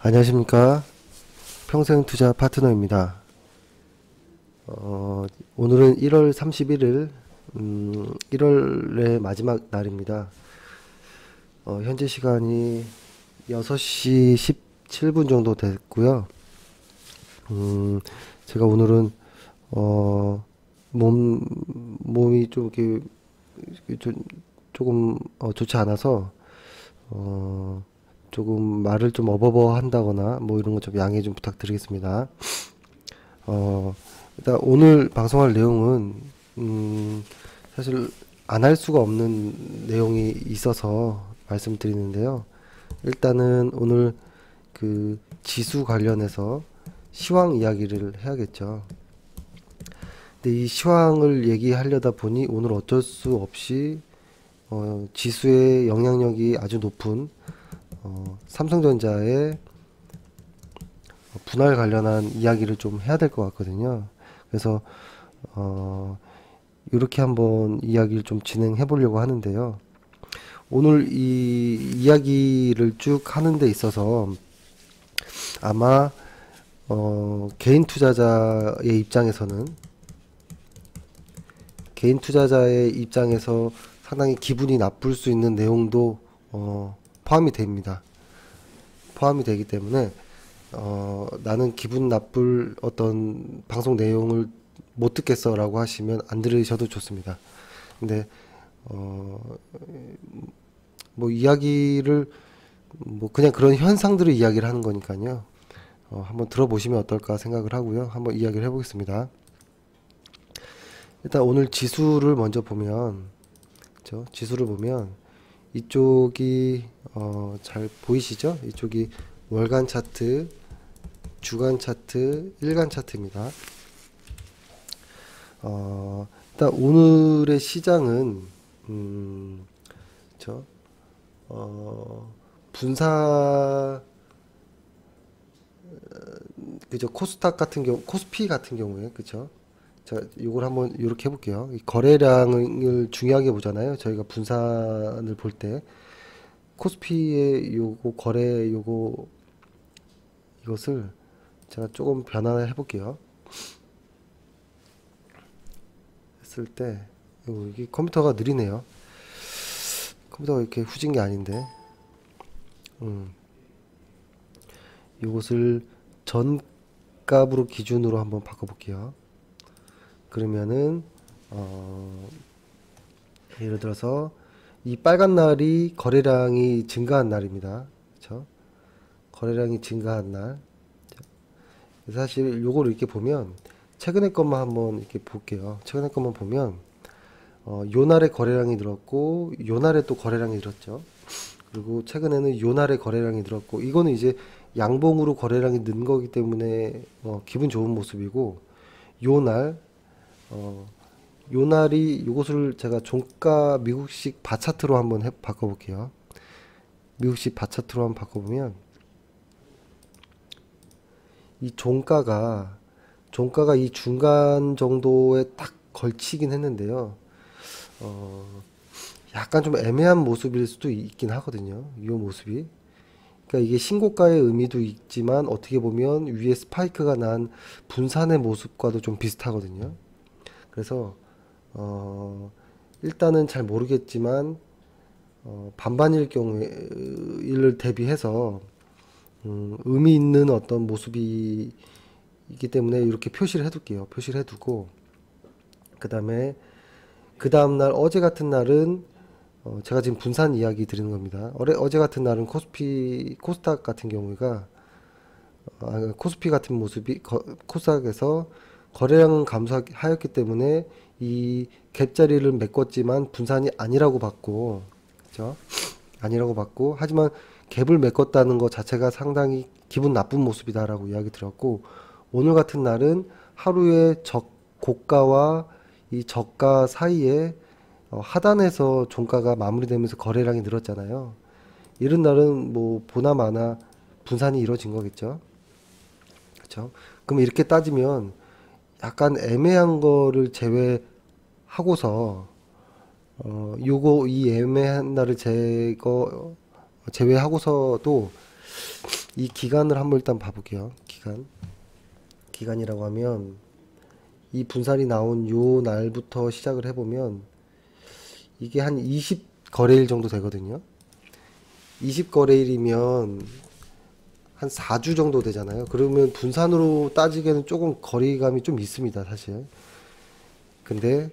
안녕하십니까. 평생투자 파트너입니다. 오늘은 1월 31일, 1월의 마지막 날입니다. 현재 시간이 6시 17분 정도 됐고요. 제가 오늘은, 몸이 좀 이렇게, 조금, 좋지 않아서, 조금 말을 좀 어버버 한다거나 뭐 이런 거 좀 양해 좀 부탁드리겠습니다. 어, 일단 오늘 방송할 내용은 사실 안 할 수가 없는 내용이 있어서 말씀드리는데요. 일단은 오늘 그 지수 관련해서 시황 이야기를 해야겠죠. 근데 이 시황을 얘기하려다 보니 오늘 어쩔 수 없이 지수의 영향력이 아주 높은 삼성전자의 분할 관련한 이야기를 좀 해야 될 것 같거든요. 그래서 이렇게 한번 이야기를 좀 진행해 보려고 하는데요. 오늘 이 이야기를 쭉 하는 데 있어서 아마 개인 투자자의 입장에서 상당히 기분이 나쁠 수 있는 내용도 포함이 됩니다. 포함이 되기 때문에 나는 기분 나쁠 어떤 방송 내용을 못 듣겠어 라고 하시면 안 들으셔도 좋습니다. 근데 뭐 이야기를 뭐 그냥 그런 현상들을 이야기를 하는 거니까요. 한번 들어보시면 어떨까 생각을 하고요. 한번 이야기를 해보겠습니다. 일단 오늘 지수를 먼저 보면, 그렇죠? 지수를 보면 이쪽이 잘 보이시죠? 이쪽이 월간 차트, 주간 차트, 일간 차트입니다. 일단 오늘의 시장은 그쵸? 분사 그죠? 코스닥 같은 경우, 코스피 같은 경우에 그죠? 자, 이걸 한번 이렇게 해볼게요. 이 거래량을 중요하게 보잖아요. 저희가 분산을 볼 때 코스피의 요거 거래 요거 이것을 제가 조금 변화해 볼게요. 했을 때 이게 컴퓨터가 느리네요. 컴퓨터가 이렇게 후진 게 아닌데 이것을 전값으로 기준으로 한번 바꿔볼게요. 그러면은 예를 들어서 이 빨간 날이 거래량이 증가한 날입니다. 그렇죠? 거래량이 증가한 날. 사실 요거를 이렇게 보면 최근에 것만 한번 이렇게 볼게요. 최근에 것만 보면 요 날에 거래량이 늘었고 요 날에 또 거래량이 늘었죠. 그리고 최근에는 요 날에 거래량이 늘었고 이거는 이제 양봉으로 거래량이 는 거기 때문에 기분 좋은 모습이고 요날 요 날이 요것을 제가 종가 미국식 바차트로 한번 바꿔볼게요. 미국식 바차트로 한번 바꿔보면 이 종가가 이 중간 정도에 딱 걸치긴 했는데요. 약간 좀 애매한 모습일 수도 있긴 하거든요. 이 모습이. 그러니까 이게 신고가의 의미도 있지만 어떻게 보면 위에 스파이크가 난 분산의 모습과도 좀 비슷하거든요. 그래서 일단은 잘 모르겠지만 반반일 경우에 이를 대비해서 의미 있는 어떤 모습이 있기 때문에 이렇게 표시를 해둘게요. 표시를 해두고 그 다음에 그 다음날 어제 같은 날은 제가 지금 분산 이야기 드리는 겁니다. 어제 같은 날은 코스닥 같은 경우가 코스피 같은 모습이 코스닥에서 거래량은 감소하였기 때문에 이 갭자리를 메꿨지만 분산이 아니라고 봤고, 그죠? 아니라고 봤고, 하지만 갭을 메꿨다는 것 자체가 상당히 기분 나쁜 모습이다라고 이야기 드렸고, 오늘 같은 날은 하루의 고가와 이 저가 사이에 하단에서 종가가 마무리되면서 거래량이 늘었잖아요. 이런 날은 뭐 보나마나 분산이 이루어진 거겠죠. 그렇죠? 그럼 이렇게 따지면 약간 애매한 거를 제외하고서 요거 이 애매한 날을 제외하고서도 이 기간을 한번 일단 봐볼게요. 기간이라고 하면 이 분산이 나온 요 날부터 시작을 해보면 이게 한 20거래일 정도 되거든요. 20거래일이면 한 4주 정도 되잖아요. 그러면 분산으로 따지기에는 조금 거리감이 좀 있습니다, 사실. 근데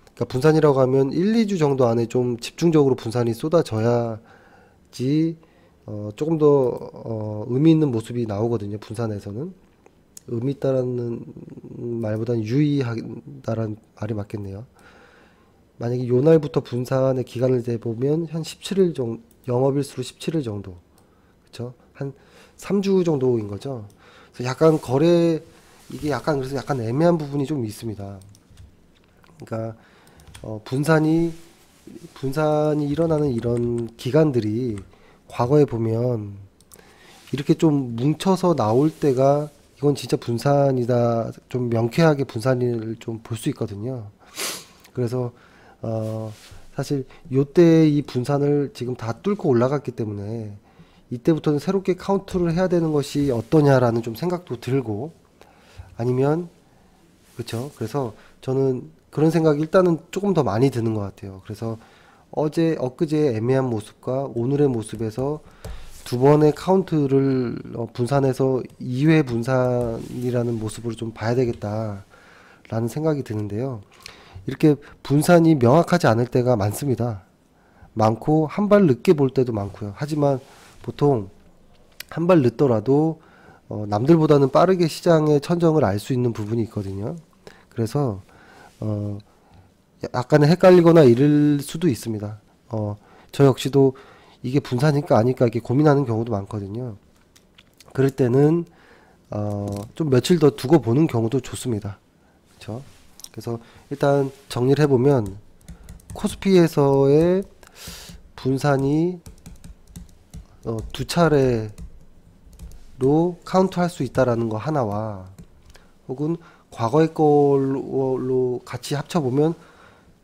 그러니까 분산이라고 하면 1, 2주 정도 안에 좀 집중적으로 분산이 쏟아져야지 조금 더 의미 있는 모습이 나오거든요. 분산에서는 의미 있다라는 말보다는 유의하다라는 말이 맞겠네요. 만약에 요 날부터 분산의 기간을 재보면 한 17일 정도, 영업일수로 17일 정도, 그쵸? 한 3주 정도인 거죠. 그래서 약간 이게 약간 그래서 약간 애매한 부분이 좀 있습니다. 그러니까 분산이 일어나는 이런 기간들이 과거에 보면 이렇게 좀 뭉쳐서 나올 때가 이건 진짜 분산이다, 좀 명쾌하게 분산을 좀 볼 수 있거든요. 그래서 사실 요때 이 분산을 지금 다 뚫고 올라갔기 때문에 이때부터는 새롭게 카운트를 해야 되는 것이 어떠냐라는 좀 생각도 들고, 아니면 그렇죠. 그래서 저는 그런 생각이 일단은 조금 더 많이 드는 것 같아요. 그래서 엊그제의 애매한 모습과 오늘의 모습에서 두 번의 카운트를 분산해서 2회 분산이라는 모습으로 좀 봐야 되겠다라는 생각이 드는데요. 이렇게 분산이 명확하지 않을 때가 많습니다. 많고 한 발 늦게 볼 때도 많고요. 하지만 보통 한 발 늦더라도 남들보다는 빠르게 시장의 천정을 알 수 있는 부분이 있거든요. 그래서 약간은 헷갈리거나 이럴 수도 있습니다. 저 역시도 이게 분산일까 아닐까 이렇게 고민하는 경우도 많거든요. 그럴 때는 좀 며칠 더 두고 보는 경우도 좋습니다. 그렇죠? 그래서 일단 정리를 해보면 코스피에서의 분산이 두 차례로 카운트할 수 있다라는 거 하나와, 혹은 과거의 걸로 같이 합쳐보면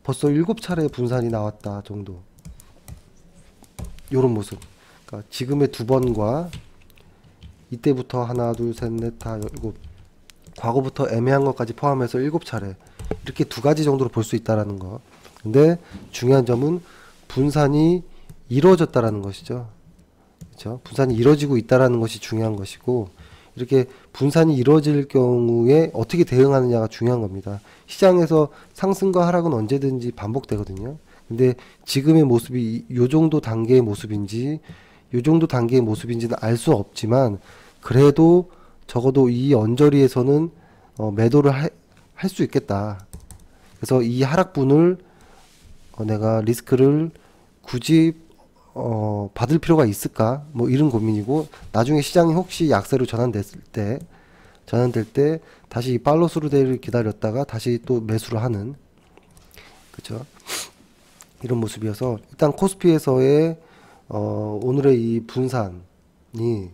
벌써 7차례 분산이 나왔다 정도, 요런 모습. 그러니까 지금의 두 번과 이때부터 하나 둘 셋 넷 다 일곱, 과거부터 애매한 것까지 포함해서 7차례, 이렇게 두 가지 정도로 볼 수 있다라는 거. 근데 중요한 점은 분산이 이루어졌다라는 것이죠. 그렇죠? 분산이 이루어지고 있다라는 것이 중요한 것이고, 이렇게 분산이 이루어질 경우에 어떻게 대응하느냐가 중요한 겁니다. 시장에서 상승과 하락은 언제든지 반복되거든요. 근데 지금의 모습이 요 정도 단계의 모습인지 요 정도 단계의 모습인지는 알 수 없지만, 그래도 적어도 이 언저리에서는 매도를 할 수 있겠다. 그래서 이 하락분을 내가 리스크를 굳이 받을 필요가 있을까? 뭐 이런 고민이고, 나중에 시장이 혹시 약세로 전환될 때 다시 팔로스루 데이를 기다렸다가 다시 또 매수를 하는, 그쵸? 이런 모습이어서 일단 코스피에서의 오늘의 이 분산이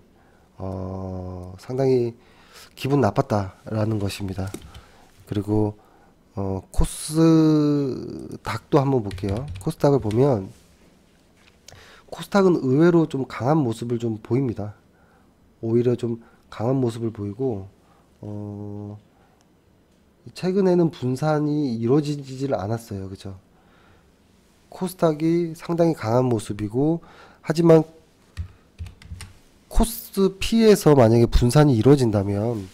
상당히 기분 나빴다라는 것입니다. 그리고 코스닥도 한번 볼게요. 코스닥을 보면 코스닥은 의외로 좀 강한 모습을 좀 보입니다. 오히려 좀 강한 모습을 보이고, 최근에는 분산이 이루어지질 않았어요. 그죠? 코스닥이 상당히 강한 모습이고, 하지만 코스피에서 만약에 분산이 이루어진다면,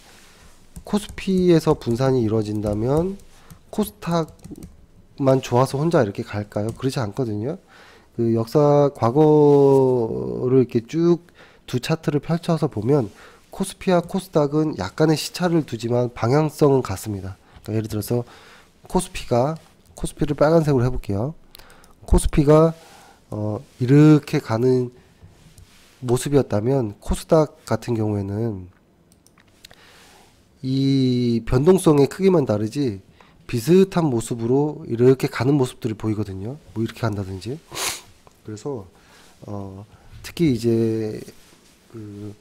코스닥만 좋아서 혼자 이렇게 갈까요? 그렇지 않거든요. 그 과거를 이렇게 쭉 두 차트를 펼쳐서 보면 코스피와 코스닥은 약간의 시차를 두지만 방향성은 같습니다. 그러니까 예를 들어서 코스피를 빨간색으로 해볼게요. 코스피가 이렇게 가는 모습이었다면, 코스닥 같은 경우에는 이 변동성의 크기만 다르지 비슷한 모습으로 이렇게 가는 모습들이 보이거든요. 뭐 이렇게 간다든지. 그래서 특히 이제 그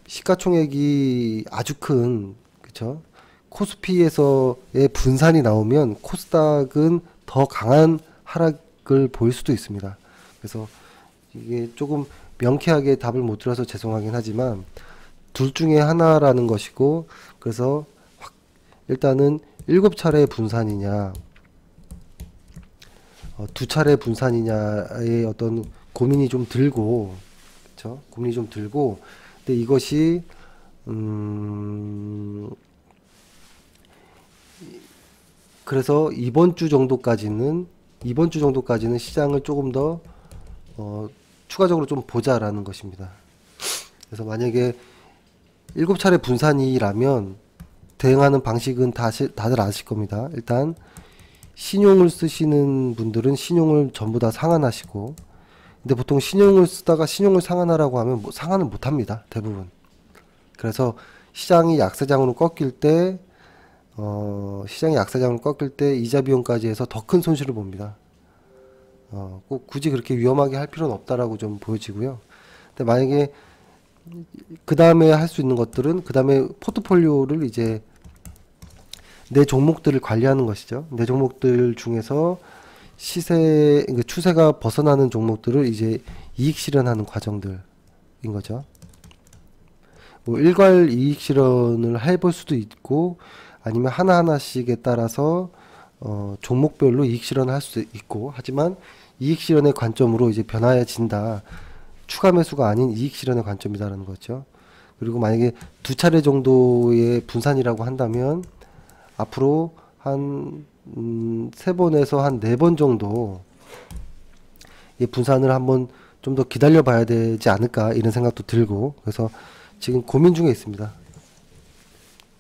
시가총액이 아주 큰, 그쵸? 코스피에서의 분산이 나오면 코스닥은 더 강한 하락을 보일 수도 있습니다. 그래서 이게 조금 명쾌하게 답을 못 드려서 죄송하긴 하지만 둘 중에 하나라는 것이고, 그래서 일단은 7차례 분산이냐, 2차례 분산이냐의 어떤 고민이 좀 들고, 그쵸? 고민이 좀 들고, 근데 이것이 그래서 이번 주 정도까지는 시장을 조금 더 추가적으로 좀 보자라는 것입니다. 그래서 만약에 7차례 분산이라면 대응하는 방식은 다들 아실 겁니다. 일단 신용을 쓰시는 분들은 신용을 전부 다 상환하시고, 근데 보통 신용을 쓰다가 신용을 상환하라고 하면 뭐 상환을 못 합니다. 대부분. 그래서 시장이 약세장으로 꺾일 때, 시장이 약세장으로 꺾일 때 이자 비용까지 해서 더 큰 손실을 봅니다. 꼭 굳이 그렇게 위험하게 할 필요는 없다라고 좀 보여지고요. 근데 만약에 그 다음에 할 수 있는 것들은, 그 다음에 포트폴리오를 이제 내 종목들을 관리하는 것이죠. 내 종목들 중에서 추세가 벗어나는 종목들을 이제 이익 실현하는 과정들인 거죠. 뭐 일괄 이익 실현을 해볼 수도 있고, 아니면 하나하나씩에 따라서 종목별로 이익 실현을 할 수 있고, 하지만 이익 실현의 관점으로 이제 변화해진다. 추가 매수가 아닌 이익 실현의 관점이다라는 거죠. 그리고 만약에 2차례 정도의 분산이라고 한다면 앞으로 한 3번에서 한 4번 정도 이 분산을 한번 좀 더 기다려 봐야 되지 않을까, 이런 생각도 들고, 그래서 지금 고민 중에 있습니다.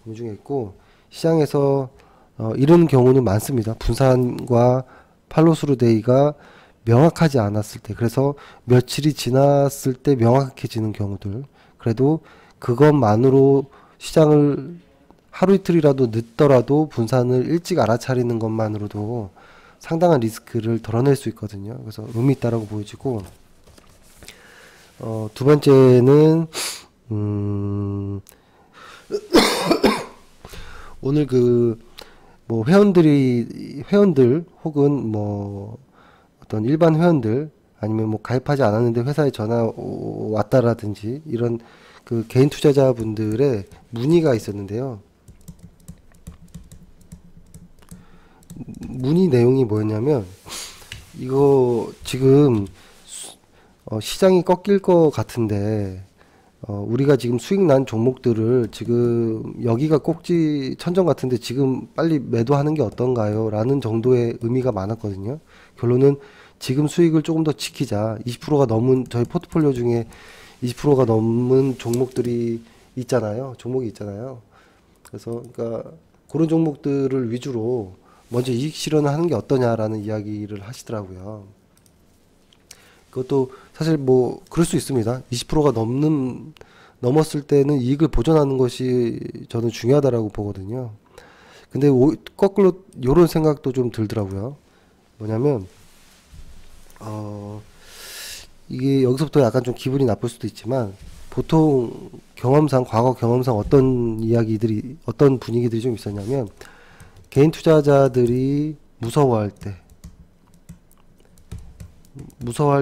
고민 중에 있고, 시장에서 이런 경우는 많습니다. 분산과 팔로스루 데이가 명확하지 않았을 때, 그래서 며칠이 지났을 때 명확해지는 경우들, 그래도 그것만으로 시장을 하루 이틀이라도 늦더라도 분산을 일찍 알아차리는 것만으로도 상당한 리스크를 덜어낼 수 있거든요. 그래서 의미 있다라고 보여지고, 두 번째는 오늘 뭐 회원들 혹은 뭐 어떤 일반 회원들, 아니면 뭐 가입하지 않았는데 회사에 전화 왔다라든지 이런 그 개인 투자자분들의 문의가 있었는데요. 문의 내용이 뭐였냐면, 이거 지금 시장이 꺾일 것 같은데, 우리가 지금 수익 난 종목들을 지금 여기가 꼭지 천정 같은데 지금 빨리 매도하는 게 어떤가요? 라는 정도의 의미가 많았거든요. 결론은 지금 수익을 조금 더 지키자. 20%가 넘은, 저희 포트폴리오 중에 20%가 넘은 종목이 있잖아요. 그래서, 그러니까, 그런 종목들을 위주로 먼저 이익 실현을 하는 게 어떠냐라는 이야기를 하시더라고요. 그것도 사실 뭐 그럴 수 있습니다. 20%가 넘었을 때는 이익을 보존하는 것이 저는 중요하다라고 보거든요. 근데 거꾸로 요런 생각도 좀 들더라고요. 뭐냐면 이게 여기서부터 약간 좀 기분이 나쁠 수도 있지만, 보통 과거 경험상 어떤 분위기들이 좀 있었냐면, 개인 투자자들이 무서워할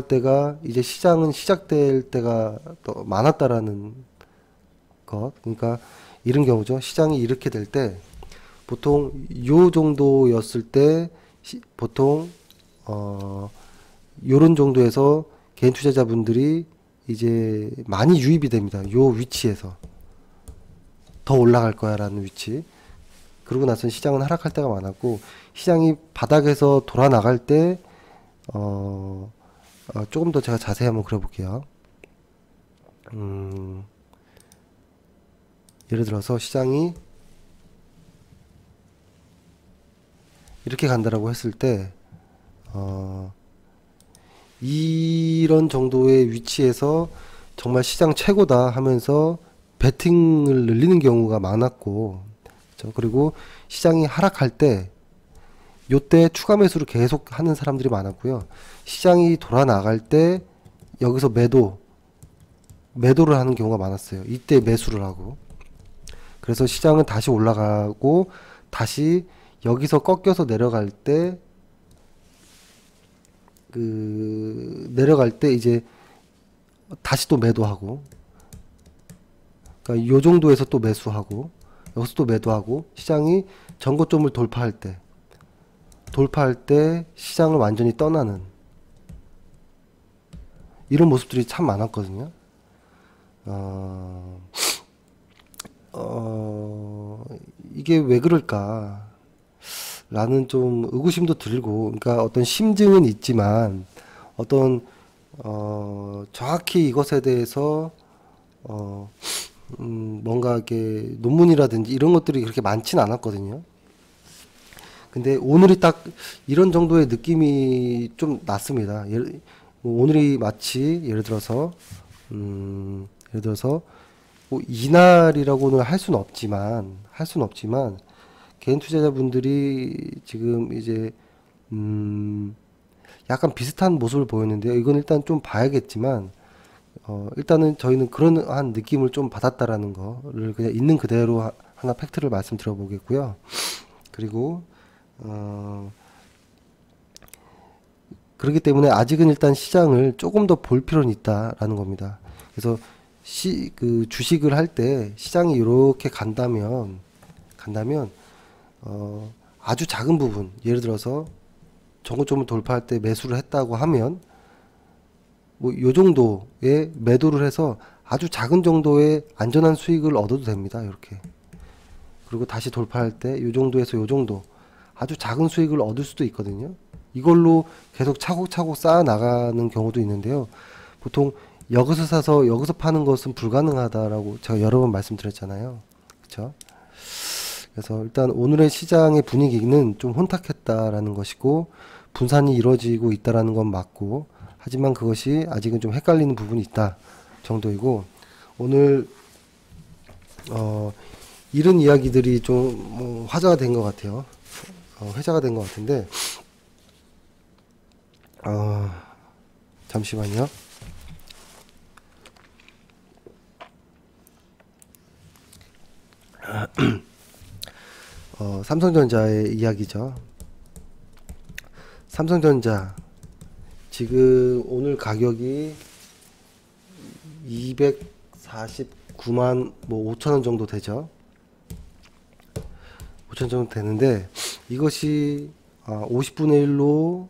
때가 이제 시장은 시작될 때가 더 많았다라는 것. 그러니까 이런 경우죠. 시장이 이렇게 될 때 보통 요 정도였을 때 보통 요런 정도에서 개인 투자자분들이 이제 많이 유입이 됩니다. 요 위치에서 더 올라갈 거야라는 위치. 그러고 나서 시장은 하락할 때가 많았고, 시장이 바닥에서 돌아 나갈 때 조금 더 제가 자세히 한번 그려볼게요. 예를 들어서 시장이 이렇게 간다라고 했을 때 이런 정도의 위치에서 정말 시장 최고다 하면서 베팅을 늘리는 경우가 많았고, 그렇죠? 그리고 시장이 하락할 때 요때 추가 매수를 계속 하는 사람들이 많았고요. 시장이 돌아 나갈 때 여기서 매도를 하는 경우가 많았어요. 이때 매수를 하고. 그래서 시장은 다시 올라가고, 다시 여기서 꺾여서 내려갈 때 이제 다시 또 매도하고, 그러니까 요 정도에서 또 매수하고, 여기서 또 매도하고, 시장이 전고점을 돌파할 때 시장을 완전히 떠나는 이런 모습들이 참 많았거든요. 이게 왜 그럴까? 라는 좀 의구심도 들고, 그러니까 어떤 심증은 있지만, 어떤, 정확히 이것에 대해서, 뭔가 이렇게 논문이라든지 이런 것들이 그렇게 많진 않았거든요. 근데 오늘이 딱 이런 정도의 느낌이 좀 났습니다. 오늘이 마치 예를 들어서 뭐 이날이라고는 할 수는 없지만 개인 투자자분들이 지금 이제 약간 비슷한 모습을 보였는데요. 이건 일단 좀 봐야겠지만 일단은 저희는 그런 느낌을 좀 받았다라는 거를 그냥 있는 그대로 하나 팩트를 말씀드려 보겠고요. 그리고 그렇기 때문에 아직은 일단 시장을 조금 더 볼 필요는 있다라는 겁니다. 그래서 그 주식을 할 때 시장이 이렇게 간다면 아주 작은 부분, 예를 들어서 정고점을 돌파할 때 매수를 했다고 하면 뭐 요 정도의 매도를 해서 아주 작은 정도의 안전한 수익을 얻어도 됩니다. 이렇게. 그리고 다시 돌파할 때 요 정도에서 요 정도 아주 작은 수익을 얻을 수도 있거든요. 이걸로 계속 차곡차곡 쌓아 나가는 경우도 있는데요. 보통 여기서 사서 여기서 파는 것은 불가능하다라고 제가 여러 번 말씀드렸잖아요. 그렇죠? 그래서 일단 오늘의 시장의 분위기는 좀 혼탁했다라는 것이고 분산이 이루어지고 있다라는 건 맞고, 하지만 그것이 아직은 좀 헷갈리는 부분이 있다 정도이고, 오늘 이런 이야기들이 좀 화제가 된 것 같아요. 회자가 된 것 같은데, 잠시만요. 삼성전자의 이야기죠. 삼성전자 지금 오늘 가격이 249만 뭐 5천원 정도 되죠. 5천 정도 되는데, 이것이 50분의 1로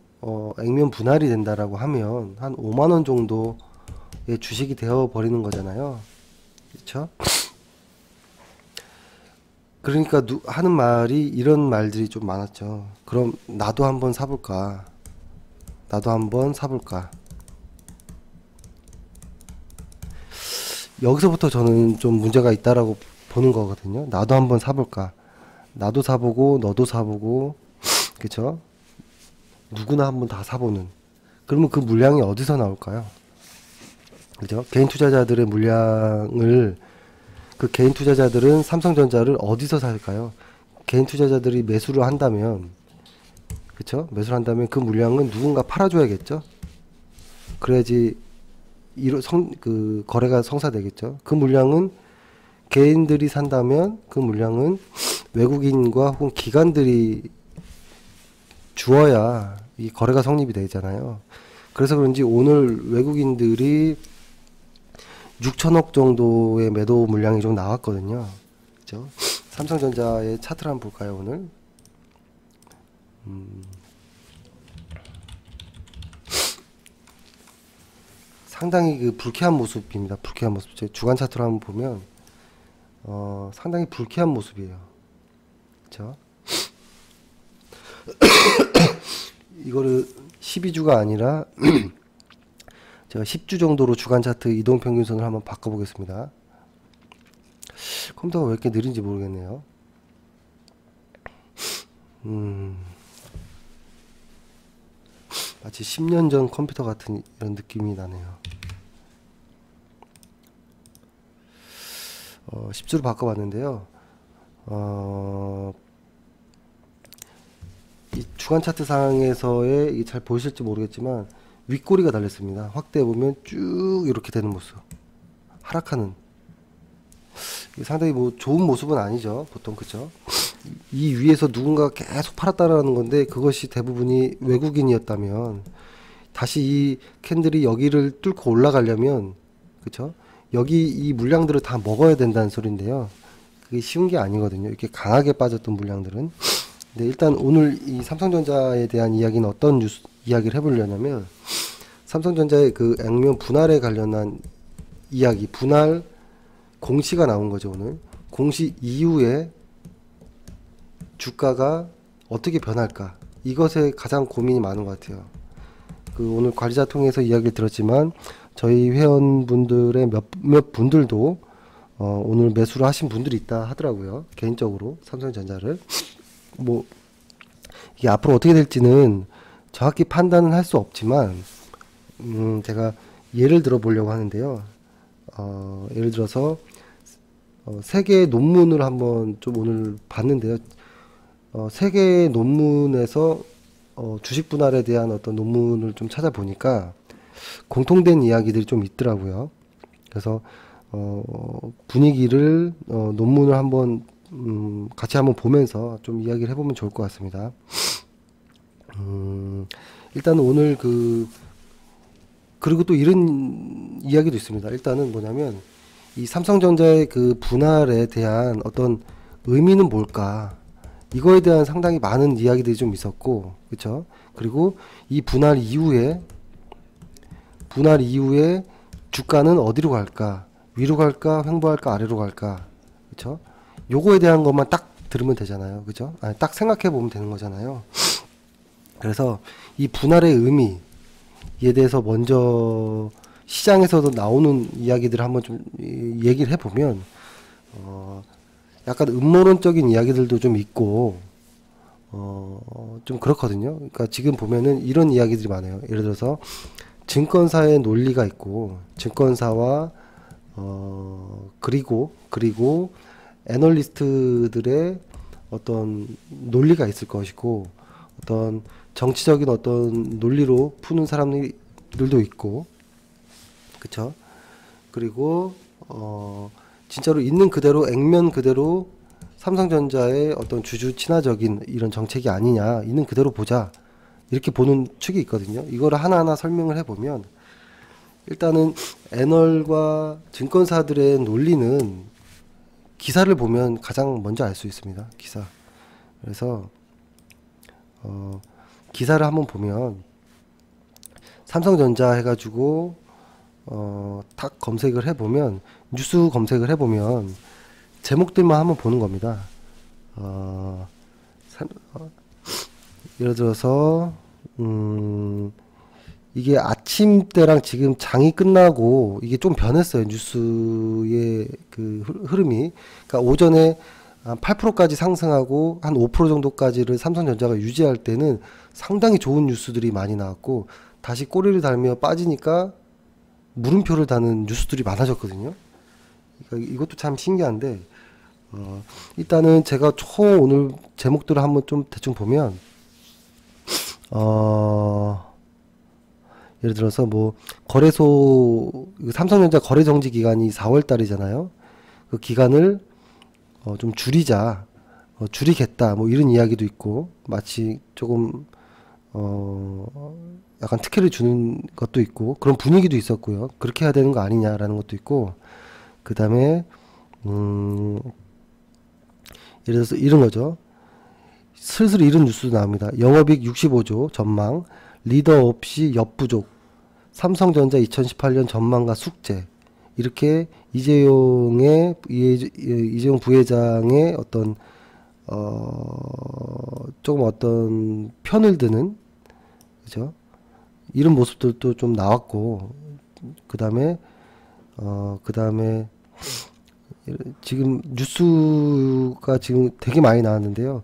액면 분할이 된다라고 하면 한 5만원 정도의 주식이 되어 버리는 거잖아요. 그렇죠? 그러니까 하는 말이 이런 말들이 좀 많았죠. 그럼 나도 한번 사볼까? 나도 한번 사볼까? 여기서부터 저는 좀 문제가 있다라고 보는 거거든요. 나도 한번 사볼까? 나도 사보고 너도 사보고, 그쵸? 누구나 한번 다 사보는. 그러면 그 물량이 어디서 나올까요? 그죠? 개인 투자자들의 물량을, 그 개인 투자자들은 삼성전자를 어디서 살까요? 개인 투자자들이 매수를 한다면, 그쵸? 매수를 한다면 그 물량은 누군가 팔아줘야겠죠? 그래야지 그 거래가 성사되겠죠. 그 물량은 개인들이 산다면 그 물량은 외국인과 혹은 기관들이 주어야 이 거래가 성립이 되잖아요. 그래서 그런지 오늘 외국인들이 6천억 정도의 매도 물량이 좀 나왔거든요. 그죠? 삼성전자의 차트를 한번 볼까요, 오늘? 상당히 그 불쾌한 모습입니다. 불쾌한 모습. 제 주간 차트로 한번 보면 상당히 불쾌한 모습이에요. 그렇죠? 이거를 12주가 아니라 제가 10주 정도로 주간 차트 이동평균선을 한번 바꿔보겠습니다. 컴퓨터가 왜 이렇게 느린지 모르겠네요. 마치 10년 전 컴퓨터 같은 이런 느낌이 나네요. 10주로 바꿔봤는데요. 이 주간 차트 상에서의 이게 잘 보이실지 모르겠지만 윗꼬리가 달렸습니다. 확대해보면 쭉 이렇게 되는 모습. 하락하는. 상당히 뭐 좋은 모습은 아니죠. 보통. 그쵸? 이 위에서 누군가 계속 팔았다라는 건데, 그것이 대부분이 외국인이었다면 다시 이 캔들이 여기를 뚫고 올라가려면 그쵸? 여기 이 물량들을 다 먹어야 된다는 소리인데요. 그게 쉬운 게 아니거든요. 이렇게 강하게 빠졌던 물량들은. 근데 일단 오늘 이 삼성전자에 대한 이야기는 어떤 뉴스 이야기를 해보려냐면, 삼성전자의 그 액면 분할에 관련한 이야기, 분할 공시가 나온 거죠, 오늘. 공시 이후에 주가가 어떻게 변할까? 이것에 가장 고민이 많은 것 같아요. 그 오늘 관리자 통해서 이야기를 들었지만, 저희 회원분들의 몇몇 분들도 오늘 매수를 하신 분들이 있다 하더라고요. 개인적으로 삼성전자를. 뭐 이게 앞으로 어떻게 될지는 정확히 판단은 할 수 없지만, 제가 예를 들어 보려고 하는데요. 예를 들어서 세 개의 논문을 한번 좀 오늘 봤는데요. 세 개의 논문에서 주식 분할에 대한 어떤 논문을 좀 찾아보니까 공통된 이야기들이 좀 있더라고요. 그래서 분위기를 논문을 한번 같이 한번 보면서 좀 이야기를 해보면 좋을 것 같습니다. 일단은 오늘 그리고 또 이런 이야기도 있습니다. 일단은 뭐냐면 이 삼성전자의 그 분할에 대한 어떤 의미는 뭘까? 이거에 대한 상당히 많은 이야기들이 좀 있었고, 그쵸? 그리고 이 분할 이후에 주가는 어디로 갈까? 위로 갈까? 횡보할까? 아래로 갈까? 그쵸? 요거에 대한 것만 딱 들으면 되잖아요. 그죠? 아니, 딱 생각해 보면 되는 거잖아요. 그래서 이 분할의 의미에 대해서 먼저 시장에서도 나오는 이야기들을 한번 좀 얘기를 해보면, 약간 음모론적인 이야기들도 좀 있고, 좀 그렇거든요. 그러니까 지금 보면은 이런 이야기들이 많아요. 예를 들어서 증권사의 논리가 있고, 증권사와 그리고 애널리스트들의 어떤 논리가 있을 것이고, 어떤 정치적인 어떤 논리로 푸는 사람들도 있고, 그쵸? 그리고 진짜로 있는 그대로 액면 그대로 삼성전자의 어떤 주주 친화적인 이런 정책이 아니냐, 있는 그대로 보자, 이렇게 보는 축이 있거든요. 이거를 하나하나 설명을 해보면, 일단은 애널과 증권사들의 논리는 기사를 보면 가장 먼저 알 수 있습니다. 기사. 그래서 기사를 한번 보면 삼성전자 해가지고 탁 검색을 해보면, 뉴스 검색을 해보면 제목들만 한번 보는 겁니다. 예를 들어서 이게 아침 때랑 지금 장이 끝나고 이게 좀 변했어요. 뉴스의 그 흐름이. 그러니까 오전에 한 8%까지 상승하고 한 5% 정도까지를 삼성전자가 유지할 때는 상당히 좋은 뉴스들이 많이 나왔고, 다시 꼬리를 달며 빠지니까 물음표를 다는 뉴스들이 많아졌거든요. 그러니까 이것도 참 신기한데, 일단은 제가 오늘 제목들을 한번 좀 대충 보면, 예를 들어서 뭐 거래소, 삼성전자 거래 정지 기간이 4월 달이잖아요. 그 기간을 좀 줄이겠다, 뭐 이런 이야기도 있고, 마치 조금 약간 특혜를 주는 것도 있고, 그런 분위기도 있었고요. 그렇게 해야 되는 거 아니냐라는 것도 있고, 그 다음에 예를 들어서 이런 거죠. 슬슬 이런 뉴스도 나옵니다. 영업이익 65조 전망, 리더 없이 역부족, 삼성전자 2018년 전망과 숙제. 이렇게 이재용 부회장의 어떤 조금 어떤 편을 드는, 그죠? 이런 모습들도 좀 나왔고, 그 다음에 지금 뉴스가 지금 되게 많이 나왔는데요.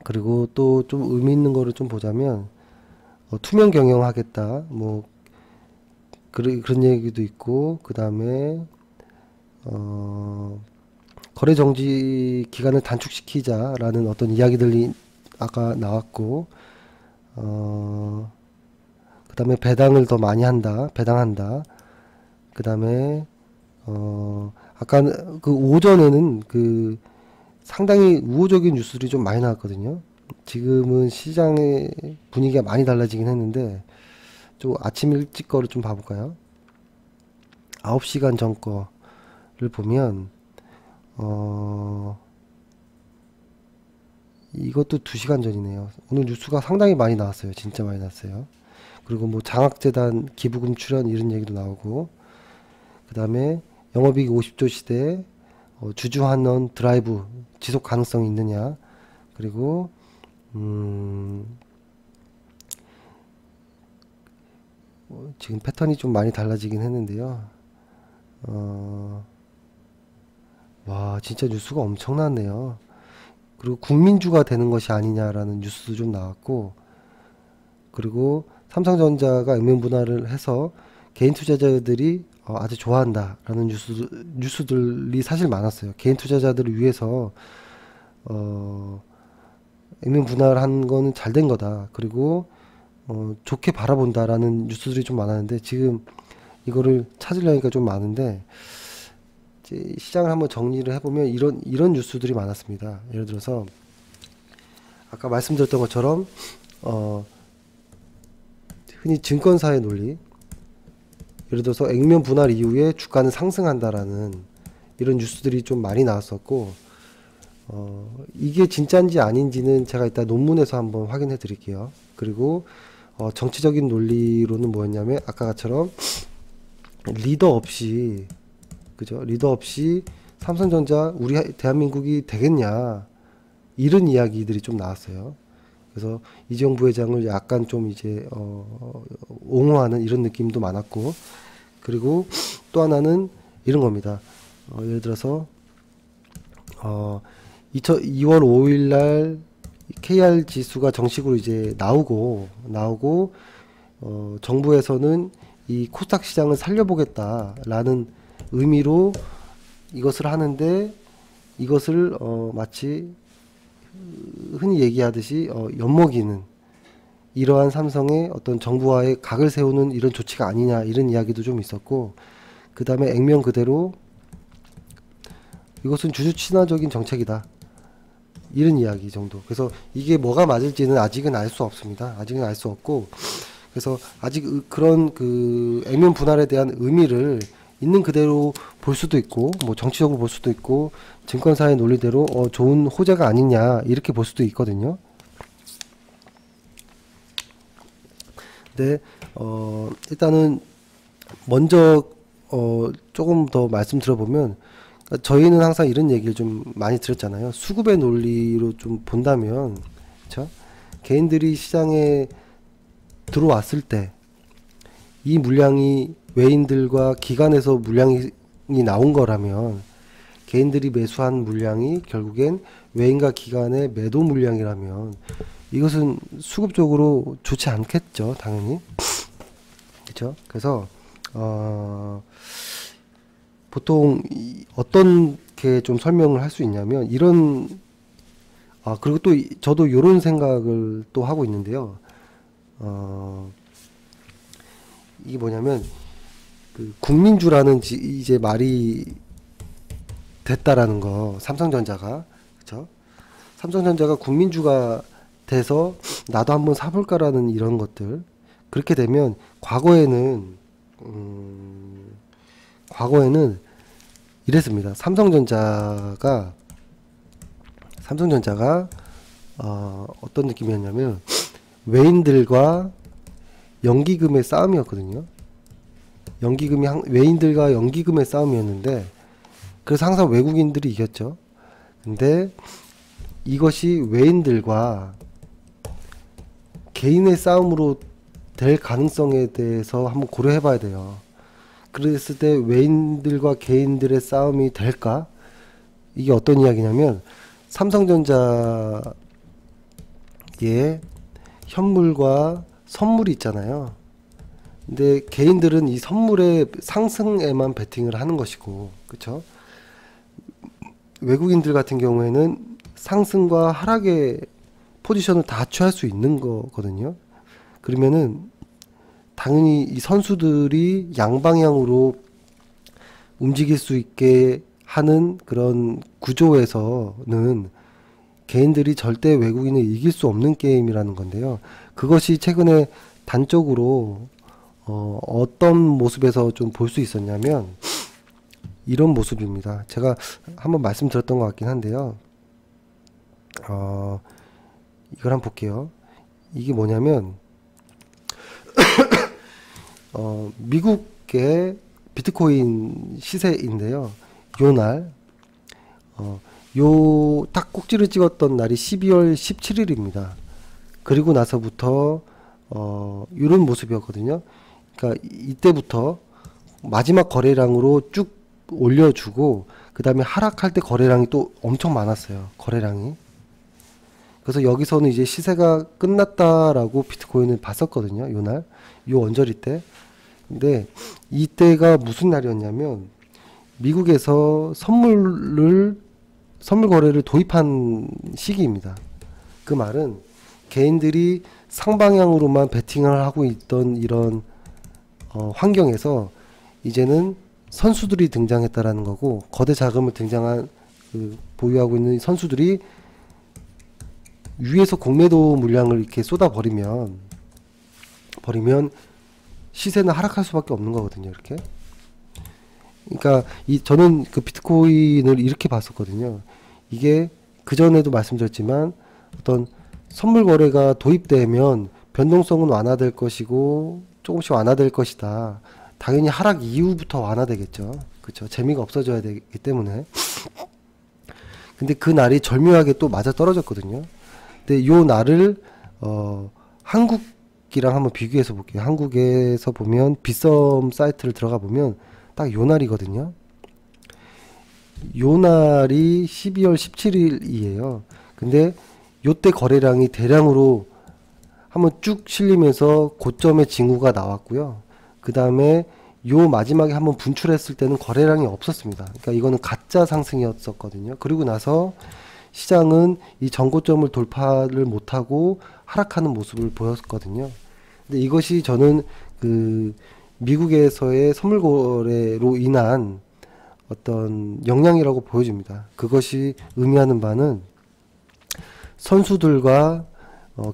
그리고 또 좀 의미 있는 거를 좀 보자면, 투명 경영하겠다, 뭐 그런 얘기도 있고, 그 다음에 거래 정지 기간을 단축시키자라는 어떤 이야기들이 아까 나왔고, 그 다음에 배당을 더 많이 배당한다. 그 다음에 아까 그 오전에는 그 상당히 우호적인 뉴스들이 좀 많이 나왔거든요. 지금은 시장의 분위기가 많이 달라지긴 했는데, 좀 아침 일찍 거를 좀 봐볼까요? 9시간 전 거를 보면 이것도 2시간 전이네요. 오늘 뉴스가 상당히 많이 나왔어요. 진짜 많이 나왔어요. 그리고 뭐 장학재단 기부금 출연 이런 얘기도 나오고, 그 다음에 영업이익 50조 시대에 주주환원 드라이브 지속 가능성이 있느냐. 그리고 지금 패턴이 좀 많이 달라지긴 했는데요. 와, 진짜 뉴스가 엄청났네요. 그리고 국민주가 되는 것이 아니냐라는 뉴스도 좀 나왔고, 그리고 삼성전자가 액면 분할을 해서 개인 투자자들이 아주 좋아한다라는 뉴스들이 사실 많았어요. 개인 투자자들을 위해서 액면 분할한 거는 잘 된 거다. 그리고 좋게 바라본다라는 뉴스들이 좀 많았는데, 지금 이거를 찾으려니까 좀 많은데, 이제 시장을 한번 정리를 해보면 이런 뉴스들이 많았습니다. 예를 들어서 아까 말씀드렸던 것처럼 흔히 증권사의 논리, 예를 들어서 액면 분할 이후에 주가는 상승한다라는 이런 뉴스들이 좀 많이 나왔었고, 이게 진짜인지 아닌지는 제가 이따 논문에서 한번 확인해 드릴게요. 그리고 정치적인 논리로는 뭐였냐면 아까처럼 리더 없이, 그죠? 리더 없이 삼성전자 우리 대한민국이 되겠냐, 이런 이야기들이 좀 나왔어요. 그래서 이재용 부회장을 약간 좀 이제 옹호하는 이런 느낌도 많았고, 그리고 또 하나는 이런 겁니다. 예를 들어서 2월 5일 날 KR 지수가 정식으로 이제 나오고 정부에서는 이 코스닥 시장을 살려보겠다라는 의미로 이것을 하는데, 이것을 마치 흔히 얘기하듯이 엿먹이는, 이러한 삼성의 어떤 정부와의 각을 세우는 이런 조치가 아니냐, 이런 이야기도 좀 있었고, 그 다음에 액면 그대로 이것은 주주 친화적인 정책이다, 이런 이야기 정도. 그래서 이게 뭐가 맞을지는 아직은 알 수 없습니다. 아직은 알 수 없고, 그래서 아직 그런 그 액면 분할에 대한 의미를 있는 그대로 볼 수도 있고, 뭐 정치적으로 볼 수도 있고, 증권사의 논리대로 좋은 호재가 아니냐, 이렇게 볼 수도 있거든요. 근데 일단은 먼저 조금 더 말씀 들어보면, 저희는 항상 이런 얘기를 좀 많이 들었잖아요. 수급의 논리로 좀 본다면, 그쵸? 개인들이 시장에 들어왔을 때 이 물량이 외인들과 기관에서 물량이 나온 거라면, 개인들이 매수한 물량이 결국엔 외인과 기관의 매도 물량이라면 이것은 수급적으로 좋지 않겠죠, 당연히. 그렇죠? 그래서 보통 어떻게 좀 설명을 할 수 있냐면, 이런 그리고 또 저도 이런 생각을 또 하고 있는데요. 이게 뭐냐면, 그 국민주라는 이제 말이 됐다라는 거, 삼성전자가, 그쵸? 삼성전자가 국민주가 돼서 나도 한번 사볼까라는 이런 것들, 그렇게 되면 과거에는 이랬습니다. 삼성전자가 어떤 느낌이었냐면, 외인들과 연기금의 싸움이었거든요. 외인들과 연기금의 싸움이었는데, 그래서 항상 외국인들이 이겼죠. 근데 이것이 외인들과 개인의 싸움으로 될 가능성에 대해서 한번 고려해 봐야 돼요. 그랬을 때 외인들과 개인들의 싸움이 될까? 이게 어떤 이야기냐면, 삼성전자의 현물과 선물이 있잖아요. 근데 개인들은 이 선물의 상승에만 베팅을 하는 것이고, 그쵸? 외국인들 같은 경우에는 상승과 하락의 포지션을 다 취할 수 있는 거거든요. 그러면은 당연히 이 선수들이 양방향으로 움직일 수 있게 하는 그런 구조에서는 개인들이 절대 외국인을 이길 수 없는 게임이라는 건데요. 그것이 최근에 단적으로 어떤 모습에서 좀 볼 수 있었냐면 이런 모습입니다. 제가 한번 말씀드렸던 것 같긴 한데요. 이걸 한번 볼게요. 이게 뭐냐면 미국의 비트코인 시세인데요. 요 딱 꼭지를 찍었던 날이 12월 17일입니다. 그리고 나서부터 이런 모습이었거든요. 그러니까 이때부터 마지막 거래량으로 쭉 올려주고 그 다음에 하락할 때 거래량이 또 엄청 많았어요. 거래량이. 그래서 여기서는 이제 시세가 끝났다라고 비트코인을 봤었거든요. 요 언저리 때. 근데 이때가 무슨 날이었냐면 미국에서 선물 거래를 도입한 시기입니다. 그 말은 개인들이 상방향으로만 베팅을 하고 있던 이런 환경에서 이제는 선수들이 등장했다라는 거고, 거대 자금을 보유하고 있는 선수들이 위에서 공매도 물량을 이렇게 버리면 시세는 하락할 수밖에 없는 거거든요. 이렇게. 그러니까 저는 그 비트코인을 이렇게 봤었거든요. 이게 그전에도 말씀드렸지만 어떤 선물 거래가 도입되면 변동성은 완화될 것이고 조금씩 완화될 것이다. 당연히 하락 이후부터 완화되겠죠. 그렇죠. 재미가 없어져야 되기 때문에. 근데 그 날이 절묘하게 또 맞아 떨어졌거든요. 근데 요 날을 한국이랑 한번 비교해서 볼게요. 한국에서 보면 빗썸 사이트를 들어가 보면 딱 요 날이거든요. 요 날이 12월 17일이에요. 근데 요때 거래량이 대량으로 한번 쭉 실리면서 고점의 징후가 나왔고요. 그 다음에 요 마지막에 한번 분출했을 때는 거래량이 없었습니다. 그러니까 이거는 가짜 상승이었었거든요. 그리고 나서 시장은 이 전고점을 돌파를 못하고 하락하는 모습을 보였거든요. 근데 이것이 저는 그 미국에서의 선물 거래로 인한 어떤 영향이라고 보여집니다. 그것이 의미하는 바는 선수들과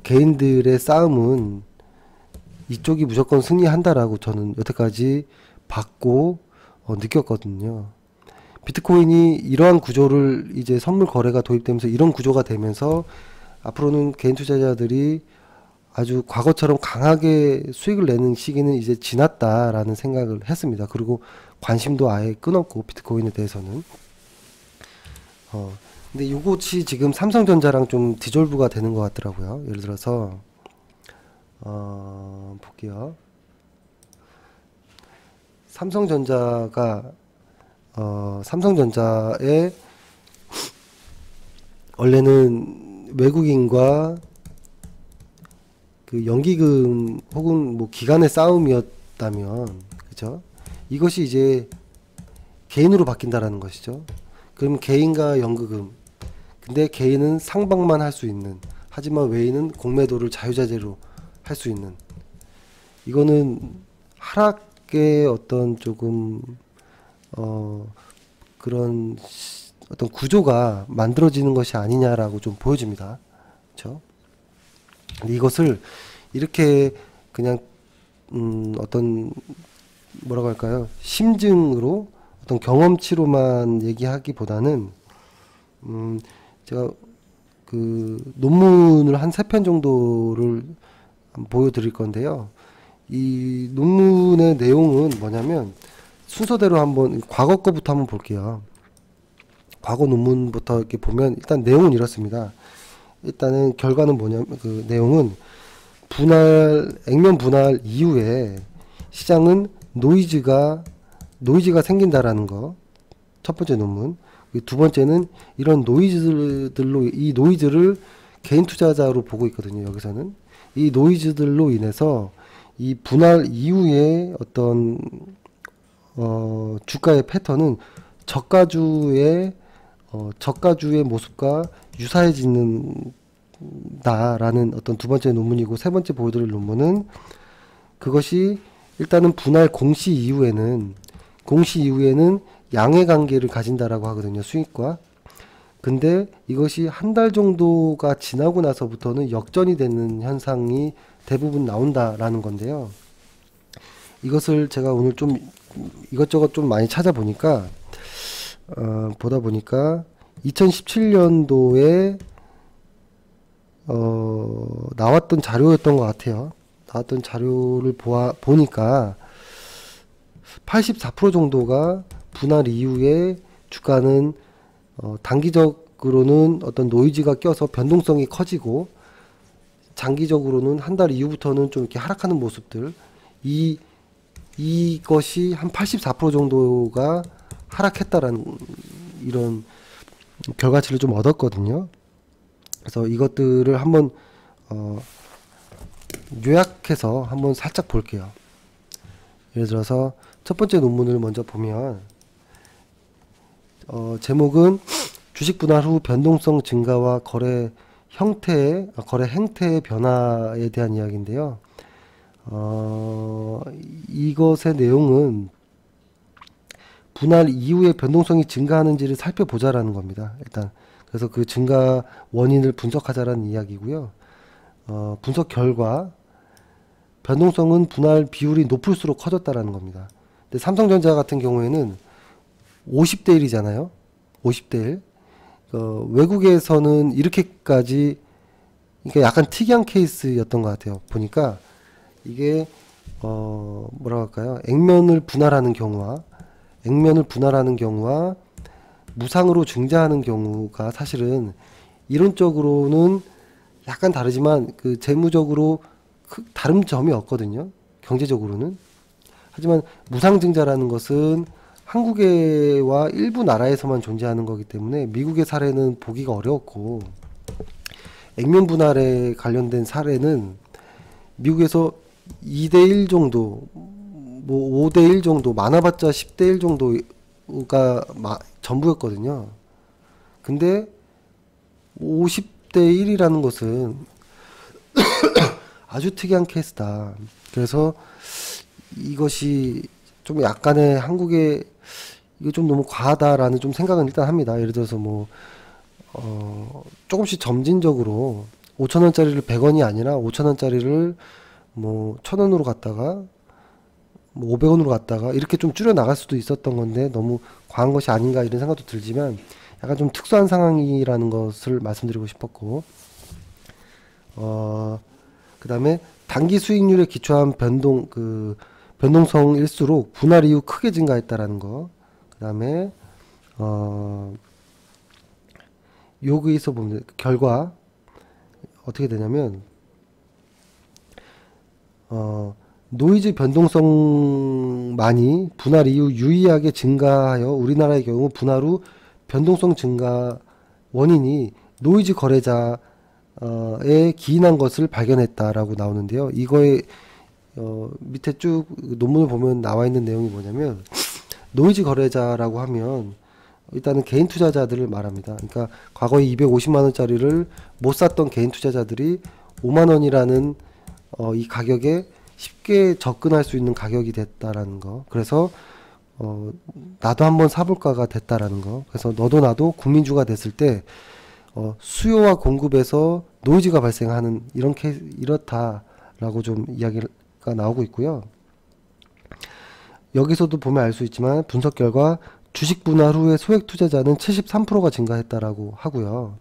개인들의 싸움은 이쪽이 무조건 승리한다라고 저는 여태까지 봤고 느꼈거든요. 비트코인이 이러한 구조를 이제 선물 거래가 도입되면서 이런 구조가 되면서 앞으로는 개인 투자자들이 아주 과거처럼 강하게 수익을 내는 시기는 이제 지났다라는 생각을 했습니다. 그리고 관심도 아예 끊었고 비트코인에 대해서는. 근데 이것이 지금 삼성전자랑 좀 디졸브가 되는 것 같더라고요. 예를 들어서 볼게요. 삼성전자에 원래는 외국인과 그 연기금 혹은 뭐 기간의 싸움이었다면, 그죠? 이것이 이제 개인으로 바뀐다라는 것이죠. 그럼 개인과 연기금. 근데 개인은 상방만 할 수 있는, 하지만 외인은 공매도를 자유자재로 할 수 있는. 이거는 하락의 어떤 조금 그런 어떤 구조가 만들어지는 것이 아니냐라고 좀 보여집니다. 그렇죠? 근데 이것을 이렇게 그냥 어떤 뭐라고 할까요? 심증으로 어떤 경험치로만 얘기하기보다는 제가 그 논문을 한 3편 정도를 보여드릴 건데요. 이 논문의 내용은 뭐냐면 순서대로 한번 과거 거부터 한번 볼게요. 과거 논문부터 이렇게 보면 일단 내용은 이렇습니다. 일단은 결과는 뭐냐면 그 내용은 액면 분할 이후에 시장은 노이즈가 생긴다라는 거. 첫 번째 논문. 두 번째는 이런 노이즈들로 이 노이즈를 개인 투자자로 보고 있거든요. 여기서는 이 노이즈들로 인해서 이 분할 이후에 어떤 주가의 패턴은 저가주의 모습과 유사해진다라는 어떤 두 번째 논문이고, 세 번째 보여드릴 논문은 그것이 일단은 분할 공시 이후에는 양의 관계를 가진다라고 하거든요. 수익과. 근데 이것이 한 달 정도가 지나고 나서부터는 역전이 되는 현상이 대부분 나온다라는 건데요. 이것을 제가 오늘 좀 이것저것 좀 많이 찾아보니까 보다 보니까 2017년도에 나왔던 자료였던 것 같아요. 나왔던 자료를 보니까 84% 정도가 분할 이후에 주가는 단기적으로는 어떤 노이즈가 껴서 변동성이 커지고 장기적으로는 한 달 이후부터는 좀 이렇게 하락하는 모습들, 이것이 한 84% 정도가 하락했다라는 이런 결과치를 좀 얻었거든요. 그래서 이것들을 한번 요약해서 한번 살짝 볼게요. 예를 들어서 첫 번째 논문을 먼저 보면 제목은 주식 분할 후 변동성 증가와 거래 행태의 변화에 대한 이야기인데요. 이것의 내용은 분할 이후에 변동성이 증가하는지를 살펴보자라는 겁니다. 일단 그래서 그 증가 원인을 분석하자라는 이야기고요. 분석 결과 변동성은 분할 비율이 높을수록 커졌다라는 겁니다. 근데 삼성전자 같은 경우에는 50대 1이잖아요. 50대 1. 외국에서는 이렇게까지, 그러니까 약간 특이한 케이스였던 것 같아요. 보니까 이게 뭐라고 할까요? 액면을 분할하는 경우와 무상으로 증자하는 경우가 사실은 이론적으로는 약간 다르지만 그 재무적으로 다른 점이 없거든요. 경제적으로는. 하지만 무상증자라는 것은 한국에와 일부 나라에서만 존재하는 거기 때문에 미국의 사례는 보기가 어려웠고, 액면 분할에 관련된 사례는 미국에서 2대1 정도, 뭐 5대1 정도, 많아봤자 10대1 정도가 전부였거든요. 근데 50대1이라는 것은 아주 특이한 케이스다. 그래서 이것이 좀 약간의 한국의 이거 좀 너무 과하다라는 좀 생각은 일단 합니다. 예를 들어서 뭐 조금씩 점진적으로 5,000원짜리를 100원이 아니라 5,000원짜리를 뭐 1,000원으로 갔다가 뭐 500원으로 갔다가 이렇게 좀 줄여 나갈 수도 있었던 건데 너무 과한 것이 아닌가 이런 생각도 들지만 약간 좀 특수한 상황이라는 것을 말씀드리고 싶었고, 그 다음에 단기 수익률에 기초한 변동성일수록 분할 이후 크게 증가했다라는 거. 그 다음에 여기서 보면 결과 어떻게 되냐면 노이즈 변동성만이 분할 이후 유의하게 증가하여 우리나라의 경우 분할 후 변동성 증가 원인이 노이즈 거래자에 기인한 것을 발견했다라고 나오는데요. 이거에 밑에 쭉 논문을 보면 나와 있는 내용이 뭐냐면, 노이즈 거래자라고 하면 일단은 개인 투자자들을 말합니다. 그러니까 과거에 250만원짜리를 못 샀던 개인 투자자들이 5만원이라는 이 가격에 쉽게 접근할 수 있는 가격이 됐다라는 거. 그래서 나도 한번 사볼까가 됐다라는 거. 그래서 너도 나도 국민주가 됐을 때 수요와 공급에서 노이즈가 발생하는 이렇다라고 좀 이야기가 나오고 있고요. 여기서도 보면 알 수 있지만 분석 결과 주식 분할 후에 소액 투자자는 73%가 증가했다라고 하고요.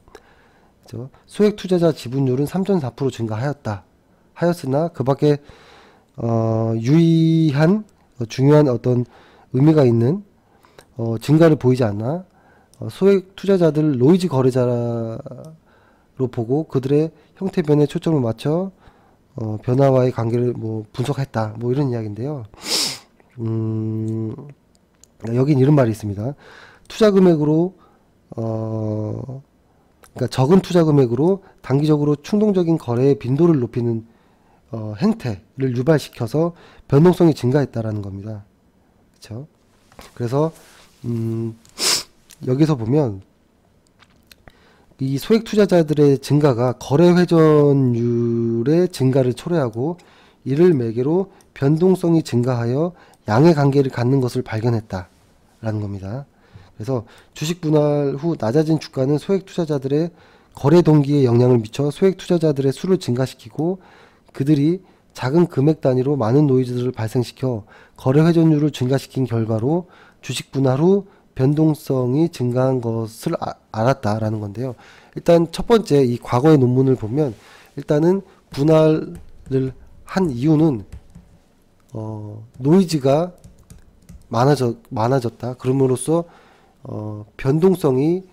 그렇죠? 소액 투자자 지분율은 3.4% 하였으나 그 밖에 유의한 중요한 어떤 의미가 있는 증가를 보이지 않나. 소액 투자자들 노이즈 거래자로 보고 그들의 형태 변화에 초점을 맞춰 변화와의 관계를 뭐 분석했다, 뭐 이런 이야기인데요. 여긴 이런 말이 있습니다. 투자 금액으로 그러니까 적은 투자 금액으로 단기적으로 충동적인 거래의 빈도를 높이는 행태를 유발시켜서 변동성이 증가했다라는 겁니다. 그렇죠? 그래서 여기서 보면 이 소액 투자자들의 증가가 거래 회전율의 증가를 초래하고 이를 매개로 변동성이 증가하여 양의 관계를 갖는 것을 발견했다라는 겁니다. 그래서 주식 분할 후 낮아진 주가는 소액 투자자들의 거래 동기에 영향을 미쳐 소액 투자자들의 수를 증가시키고 그들이 작은 금액 단위로 많은 노이즈들을 발생시켜 거래 회전율을 증가시킨 결과로 주식 분할 후 변동성이 증가한 것을 알았다라는 건데요. 일단 첫 번째 이 과거의 논문을 보면 일단은 분할을 한 이유는 노이즈가 많아졌다. 그럼으로써 변동성이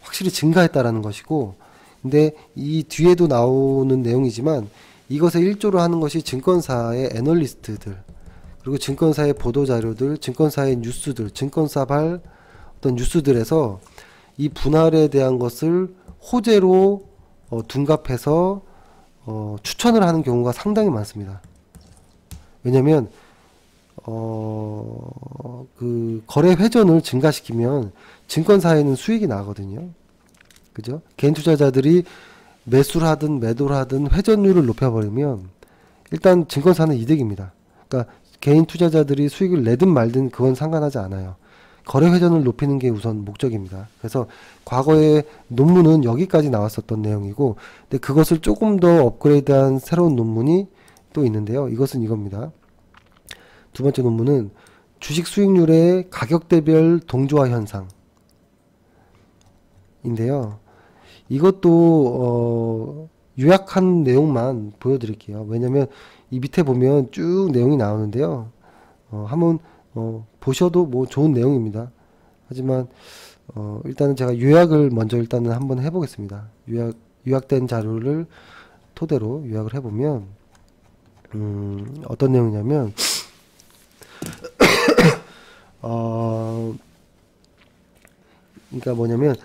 확실히 증가했다라는 것이고, 근데 이 뒤에도 나오는 내용이지만 이것에 일조를 하는 것이 증권사의 애널리스트들, 그리고 증권사의 보도자료들, 증권사의 뉴스들, 증권사발 어떤 뉴스들에서 이 분할에 대한 것을 호재로 둔갑해서 추천을 하는 경우가 상당히 많습니다. 왜냐면 그 거래 회전을 증가시키면 증권사에는 수익이 나거든요. 그죠? 개인 투자자들이 매수를 하든 매도를 하든 회전율을 높여버리면 일단 증권사는 이득입니다. 그러니까 개인 투자자들이 수익을 내든 말든 그건 상관하지 않아요. 거래 회전을 높이는 게 우선 목적입니다. 그래서 과거의 논문은 여기까지 나왔었던 내용이고, 근데 그것을 조금 더 업그레이드한 새로운 논문이 또 있는데요. 이것은 이겁니다. 두 번째 논문은 주식 수익률의 가격대별 동조화 현상인데요. 이것도 요약한 내용만 보여드릴게요. 왜냐면 이 밑에 보면 쭉 내용이 나오는데요. 한번 보셔도 뭐 좋은 내용입니다. 하지만 일단은 제가 요약을 먼저 일단은 한번 해보겠습니다. 요약된 자료를 토대로 요약을 해보면 어떤 내용이냐면 그러니까 뭐냐면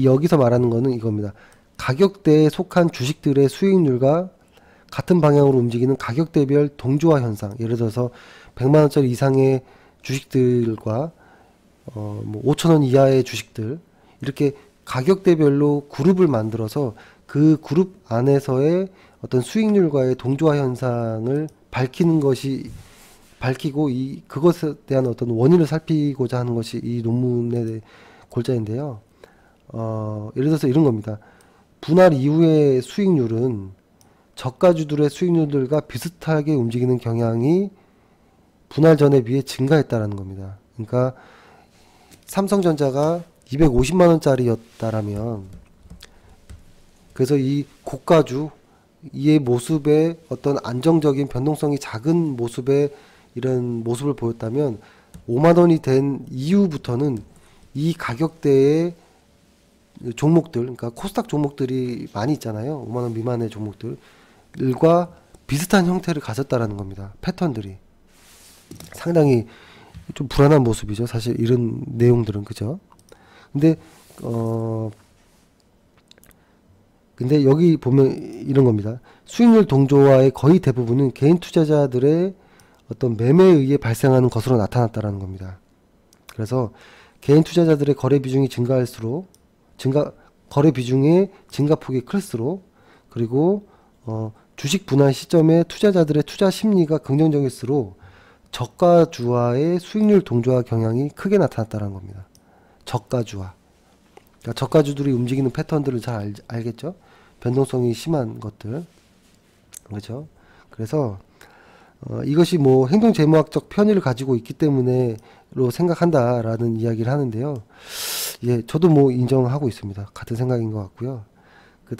여기서 말하는 거는 이겁니다. 가격대에 속한 주식들의 수익률과 같은 방향으로 움직이는 가격대별 동조화 현상. 예를 들어서 100만 원짜리 이상의 주식들과 뭐 5,000원 이하의 주식들, 이렇게 가격대별로 그룹을 만들어서 그 그룹 안에서의 어떤 수익률과의 동조화 현상을 밝히고 그것에 대한 어떤 원인을 살피고자 하는 것이 이 논문의 골자인데요. 예를 들어서 이런 겁니다. 분할 이후의 수익률은 저가주들의 수익률들과 비슷하게 움직이는 경향이 분할 전에 비해 증가했다라는 겁니다. 그러니까 삼성전자가 250만 원짜리였다라면, 그래서 이 고가주 이의 모습의 어떤 안정적인 변동성이 작은 모습의 이런 모습을 보였다면 5만 원이 된 이후부터는 이 가격대의 종목들, 그러니까 코스닥 종목들이 많이 있잖아요. 5만 원 미만의 종목들과 비슷한 형태를 가졌다라는 겁니다. 패턴들이 상당히 좀 불안한 모습이죠. 사실 이런 내용들은, 그죠? 근데 여기 보면 이런 겁니다. 수익률 동조화의 거의 대부분은 개인 투자자들의 어떤 매매에 의해 발생하는 것으로 나타났다라는 겁니다. 그래서 개인 투자자들의 거래 비중이 거래 비중의 증가폭이 클수록, 그리고 주식 분할 시점에 투자자들의 투자 심리가 긍정적일수록 저가주와의 수익률 동조화 경향이 크게 나타났다는 겁니다. 저가주와. 그러니까 저가주들이 움직이는 패턴들을 잘 알겠죠? 변동성이 심한 것들. 그렇죠? 그래서 이것이 뭐 행동재무학적 편의를 가지고 있기 때문에로 생각한다라는 이야기를 하는데요. 예, 저도 뭐 인정하고 있습니다. 같은 생각인 것 같고요. 그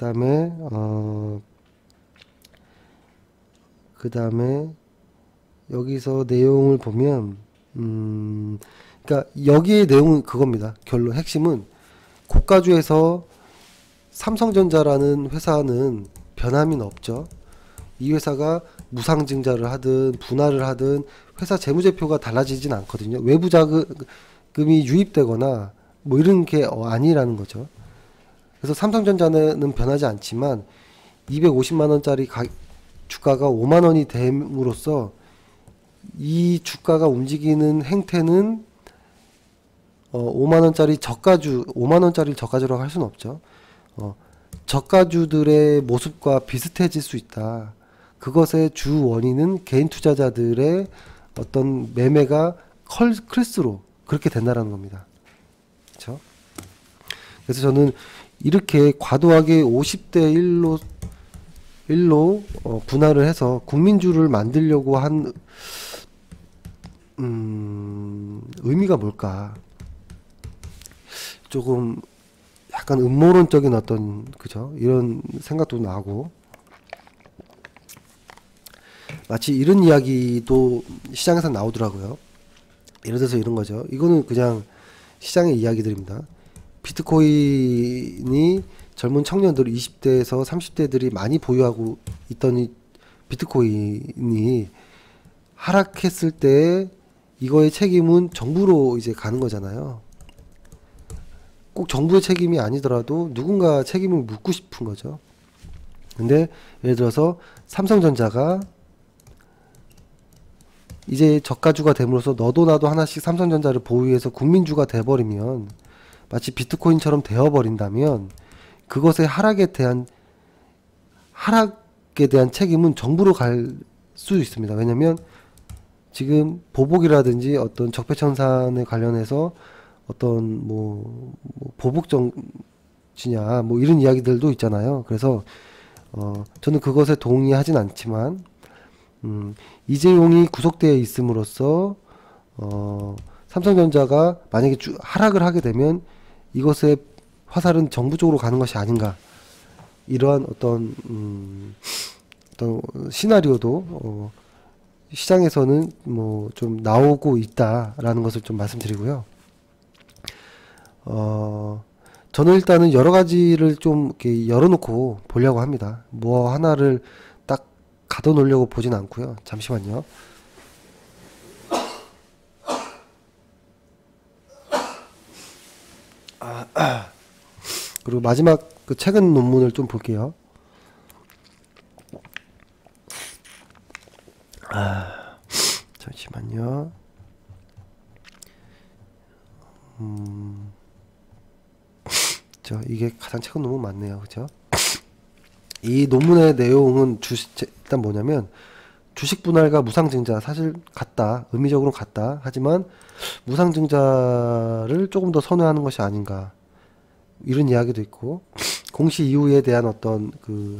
다음에 여기서 내용을 보면 그러니까 여기의 내용은 그겁니다. 결론 핵심은 고가주에서 삼성전자라는 회사는 변함이 없죠. 이 회사가 무상증자를 하든 분할을 하든 회사 재무제표가 달라지진 않거든요. 외부 자금이 유입되거나 뭐 이런 게 아니라는 거죠. 그래서 삼성전자는 변하지 않지만 250만 원짜리 주가가 5만 원이 됨으로써 이 주가가 움직이는 행태는 5만 원짜리를 저가주라고 할 수는 없죠. 저가주들의 모습과 비슷해질 수 있다. 그것의 주 원인은 개인 투자자들의 어떤 매매가 클수록 그렇게 된다라는 겁니다. 그렇죠? 그래서 저는 이렇게 과도하게 50대 1로 일로 분할을 해서 국민주를 만들려고 한 의미가 뭘까? 조금 약간 음모론적인 어떤 그죠? 이런 생각도 나고, 마치 이런 이야기도 시장에서 나오더라고요. 예를 들어서 이런 거죠. 이거는 그냥 시장의 이야기들입니다. 비트코인이 젊은 청년들 20대에서 30대들이 많이 보유하고 있던 이 비트코인이 하락했을 때 이거의 책임은 정부로 이제 가는 거잖아요. 꼭 정부의 책임이 아니더라도 누군가 책임을 묻고 싶은 거죠. 근데 예를 들어서 삼성전자가 이제 저가주가 됨으로써 너도 나도 하나씩 삼성전자를 보유해서 국민주가 돼버리면, 마치 비트코인처럼 되어버린다면 그것의 하락에 대한 책임은 정부로 갈 수 있습니다. 왜냐면 지금 보복이라든지 어떤 적폐청산에 관련해서 어떤 보복 정치냐 이런 이야기들도 있잖아요. 그래서 저는 그것에 동의하진 않지만, 이재용이 구속되어 있음으로써 삼성전자가 만약에 하락을 하게 되면 이것의 화살은 정부 쪽으로 가는 것이 아닌가, 이러한 어떤 시나리오도 시장에서는 좀 나오고 있다라는 것을 좀 말씀드리고요. 저는 일단은 여러 가지를 좀 이렇게 열어놓고 보려고 합니다. 뭐 하나를 딱 가둬놓으려고 보진 않고요. 잠시만요. 그리고 마지막 그 최근 논문을 좀 볼게요. 잠시만요. 이게 가장 최근 논문 맞네요. 그죠? 이 논문의 내용은 일단 뭐냐면, 주식 분할과 무상증자 사실 같다. 의미적으로 같다. 하지만 무상증자를 조금 더 선호하는 것이 아닌가, 이런 이야기도 있고, 공시 이후에 대한 어떤 그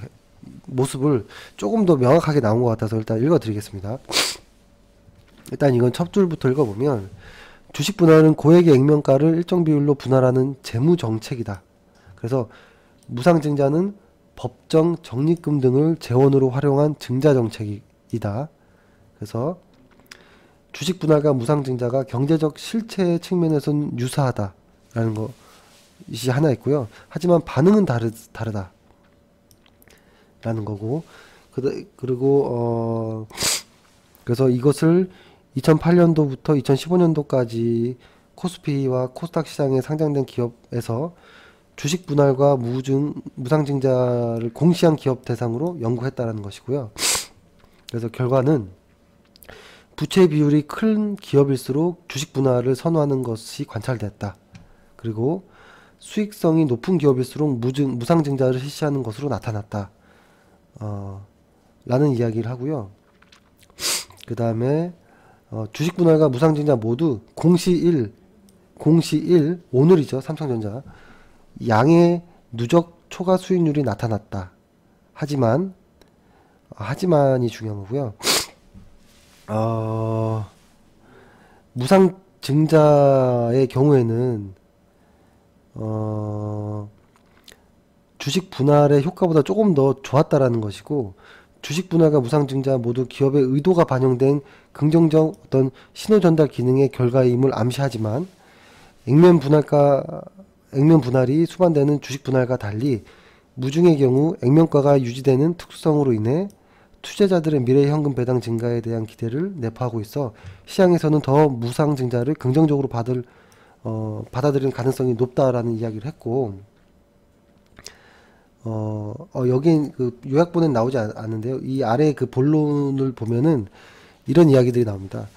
모습을 조금 더 명확하게 나온 것 같아서 일단 읽어드리겠습니다. 일단 이건 첫 줄부터 읽어보면, 주식 분할은 고액의 액면가를 일정 비율로 분할하는 재무 정책이다. 그래서 무상증자는 법정 적립금 등을 재원으로 활용한 증자 정책이다. 그래서 주식 분할과 무상증자가 경제적 실체 측면에서는 유사하다라는 것이 하나 있고요. 하지만 반응은 다르다 라는 거고, 그리고 그래서 이것을 2008년도부터 2015년도까지 코스피와 코스닥 시장에 상장된 기업에서 주식 분할과 무상증자를 공시한 기업 대상으로 연구했다라는 것이고요. 그래서 결과는 부채 비율이 큰 기업일수록 주식 분할을 선호하는 것이 관찰됐다. 그리고 수익성이 높은 기업일수록 무상증자를 실시하는 것으로 나타났다. 라는 이야기를 하고요. 그 다음에 주식 분할과 무상증자 모두 공시 1 오늘이죠. 삼성전자 양의 누적 초과 수익률이 나타났다. 하지만이 중요한 거고요. 무상증자의 경우에는 주식 분할의 효과보다 조금 더 좋았다라는 것이고, 주식 분할과 무상증자 모두 기업의 의도가 반영된 긍정적 어떤 신호 전달 기능의 결과임을 암시하지만, 액면 분할이 수반되는 주식 분할과 달리 무중의 경우 액면가가 유지되는 특수성으로 인해 투자자들의 미래 현금 배당 증가에 대한 기대를 내포하고 있어 시장에서는 더 무상증자를 긍정적으로 받아들이는 가능성이 높다라는 이야기를 했고, 여긴 그 요약본엔 나오지 않는데요. 이 아래 그 본론을 보면은 이런 이야기들이 나옵니다.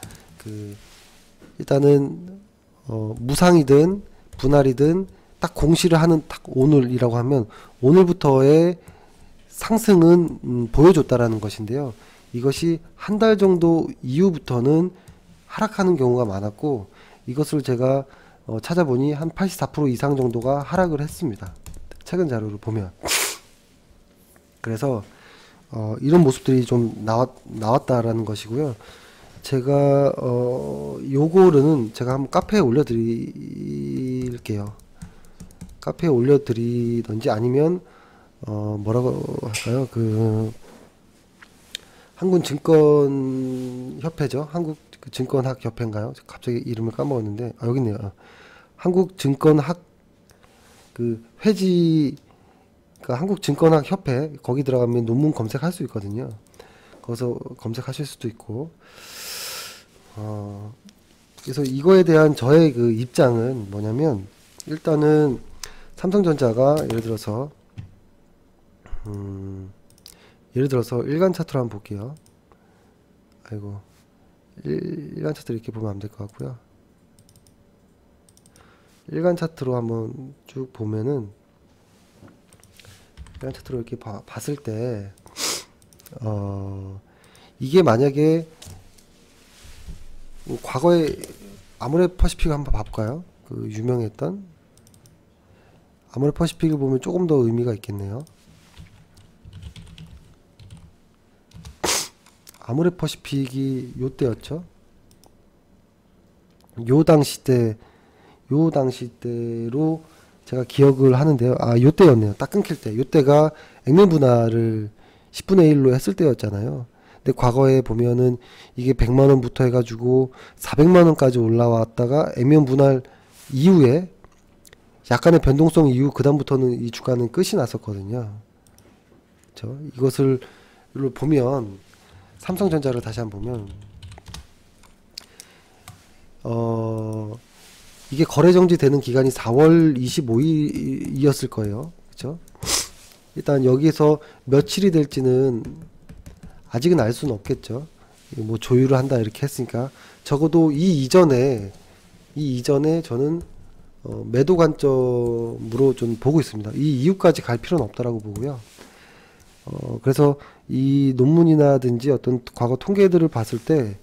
일단은 무상이든 분할이든 딱 공시를 하는 딱 오늘이라고 하면 오늘부터의 상승은 보여줬다라는 것인데요. 이것이 한 달 정도 이후부터는 하락하는 경우가 많았고, 이것을 제가 찾아보니 한 84% 이상 정도가 하락을 했습니다. 최근 자료를 보면. 그래서 이런 모습들이 좀 나왔다라는 것이고요. 제가 요거는 제가 한번 카페에 올려드릴게요. 카페에 올려드리던지 아니면 뭐라고 할까요? 그 한국증권협회죠. 한국증권학협회인가요? 갑자기 이름을 까먹었는데 여기 있네요. 한국증권학 그 회지, 그러니까 한국증권학협회 거기 들어가면 논문 검색할 수 있거든요. 거기서 검색하실 수도 있고. 그래서 이거에 대한 저의 그 입장은 뭐냐면, 일단은 삼성전자가 예를 들어서 일간 차트로 한번 볼게요. 아이고, 일간 차트를 이렇게 보면 안 될 것 같고요. 일간 차트로 한번 쭉 보면은, 일간 차트로 이렇게 봤을 때 이게 만약에 과거에 아모레퍼시픽 한번 봐볼까요? 그 유명했던 아모레퍼시픽을 보면 조금 더 의미가 있겠네요. 아모레퍼시픽이 요때였죠. 요 당시 때로 제가 기억을 하는데요. 요때였네요. 딱 끊길 때. 요때가 액면 분할을 10분의 1로 했을 때였잖아요. 근데 과거에 보면은 이게 100만원부터 해가지고 400만원까지 올라왔다가 액면 분할 이후에 약간의 변동성 이후 그 다음부터는 이 주가는 끝이 났었거든요. 그렇죠? 이것을 보면 삼성전자를 다시 한번 보면 이게 거래 정지되는 기간이 4월 25일이었을 거예요. 그렇죠? 일단 여기에서 며칠이 될지는 아직은 알 수는 없겠죠. 뭐 조율을 한다 이렇게 했으니까 적어도 이 이전에 저는 매도 관점으로 좀 보고 있습니다. 이 이후까지 갈 필요는 없다라고 보고요. 그래서 이 논문이나든지 어떤 과거 통계들을 봤을 때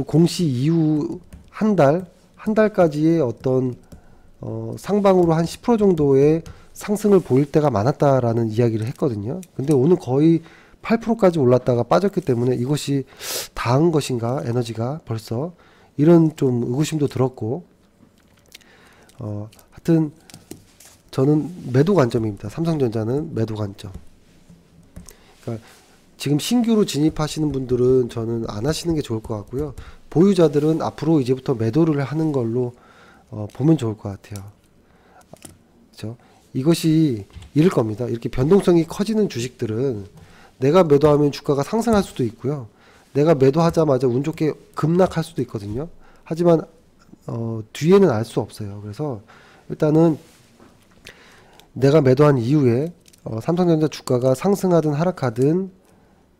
공시 이후 한 달까지의 어떤 상방으로 한 10% 정도의 상승을 보일 때가 많았다라는 이야기를 했거든요. 근데 오늘 거의 8%까지 올랐다가 빠졌기 때문에 이것이 다한 것인가, 에너지가 벌써, 이런 좀 의구심도 들었고, 하여튼 저는 매도 관점입니다. 삼성전자는 매도 관점. 그러니까 지금 신규로 진입하시는 분들은 저는 안 하시는 게 좋을 것 같고요. 보유자들은 앞으로 이제부터 매도를 하는 걸로 보면 좋을 것 같아요. 그렇죠? 이것이 이럴 겁니다. 이렇게 변동성이 커지는 주식들은 내가 매도하면 주가가 상승할 수도 있고요. 내가 매도하자마자 운 좋게 급락할 수도 있거든요. 하지만 뒤에는 알 수 없어요. 그래서 일단은 내가 매도한 이후에 삼성전자 주가가 상승하든 하락하든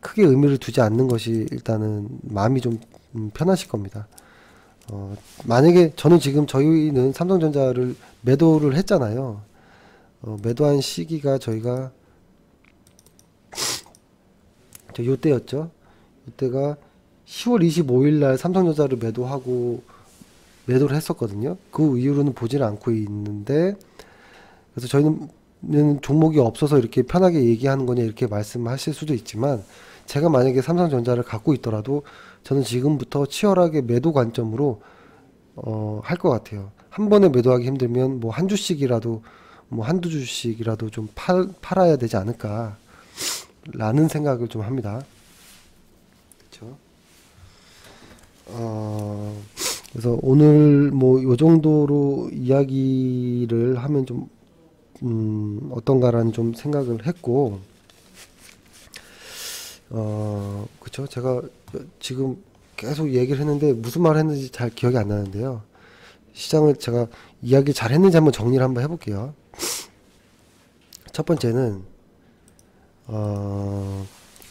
크게 의미를 두지 않는 것이 일단은 마음이 좀 편하실 겁니다. 만약에 저희는 삼성전자를 매도를 했잖아요. 매도한 시기가 저희가 요때였죠. 이때가 10월 25일 날 삼성전자를 매도를 했었거든요. 그 이후로는 보지를 않고 있는데, 그래서 저희는 종목이 없어서 이렇게 편하게 얘기하는 거냐 이렇게 말씀하실 수도 있지만, 제가 만약에 삼성전자를 갖고 있더라도 저는 지금부터 치열하게 매도 관점으로 할 것 같아요. 한 번에 매도하기 힘들면 뭐 한 주씩이라도, 뭐 한두 주씩이라도 좀 팔아야 되지 않을까 라는 생각을 좀 합니다. 그렇죠? 그래서 오늘 뭐 요 정도로 이야기를 하면 좀 어떤가라는 좀 생각을 했고, 그쵸? 제가 지금 계속 얘기를 했는데 무슨 말을 했는지 잘 기억이 안 나는데요. 시장을 제가 이야기 잘 했는지 한번 정리를 한번 해볼게요. 첫 번째는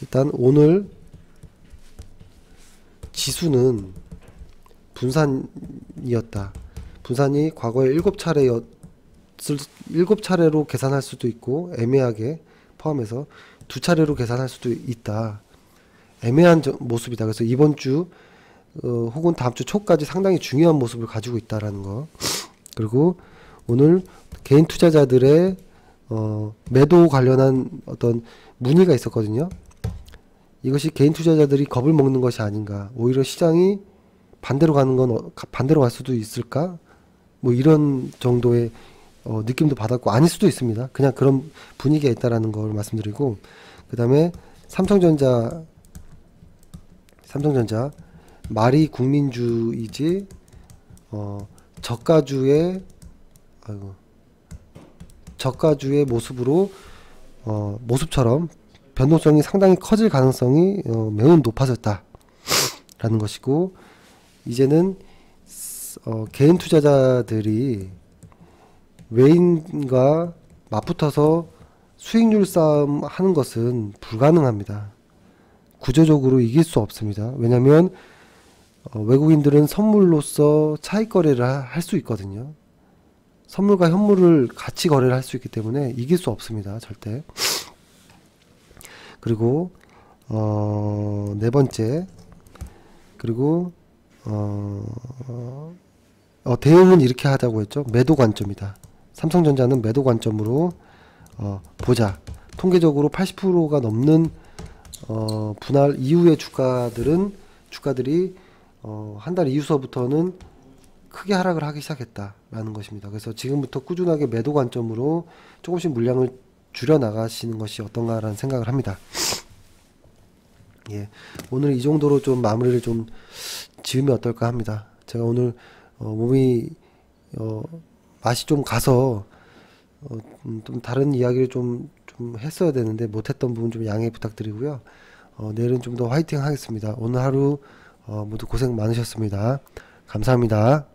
일단 오늘 지수는 분산이었다. 분산이 과거에 7차례로 계산할 수도 있고, 애매하게 포함해서 2차례로 계산할 수도 있다. 애매한 모습이다. 그래서 이번 주 혹은 다음 주 초까지 상당히 중요한 모습을 가지고 있다라는 거. 그리고 오늘 개인 투자자들의 매도 관련한 어떤 문의가 있었거든요. 이것이 개인 투자자들이 겁을 먹는 것이 아닌가. 오히려 시장이 반대로 가는 건 반대로 갈 수도 있을까? 뭐 이런 정도의 느낌도 받았고 아닐 수도 있습니다. 그냥 그런 분위기가 있다라는 걸 말씀드리고 그다음에 삼성전자 말이 국민주이지 저가주의 모습으로 모습처럼 변동성이 상당히 커질 가능성이 매우 높아졌다라는 것이고 이제는 개인 투자자들이 외인과 맞붙어서 수익률 싸움 하는 것은 불가능합니다. 구조적으로 이길 수 없습니다. 왜냐하면 외국인들은 선물로서 차익 거래를 할 수 있거든요. 선물과 현물을 같이 거래를 할 수 있기 때문에 이길 수 없습니다. 절대. 그리고 네 번째 그리고 대응은 이렇게 하자고 했죠. 매도 관점이다. 삼성전자는 매도 관점으로 보자. 통계적으로 80%가 넘는 분할 이후의 주가들이 한 달 이후서부터는 크게 하락을 하기 시작했다라는 것입니다. 그래서 지금부터 꾸준하게 매도 관점으로 조금씩 물량을 줄여 나가시는 것이 어떤가라는 생각을 합니다. 예, 오늘 이 정도로 좀 마무리를 좀 지으면 어떨까 합니다. 제가 오늘 몸이 맛이 좀 가서 좀 다른 이야기를 좀 했어야 되는데 못했던 부분 좀 양해 부탁드리고요. 내일은 좀 더 화이팅 하겠습니다. 오늘 하루 모두 고생 많으셨습니다. 감사합니다.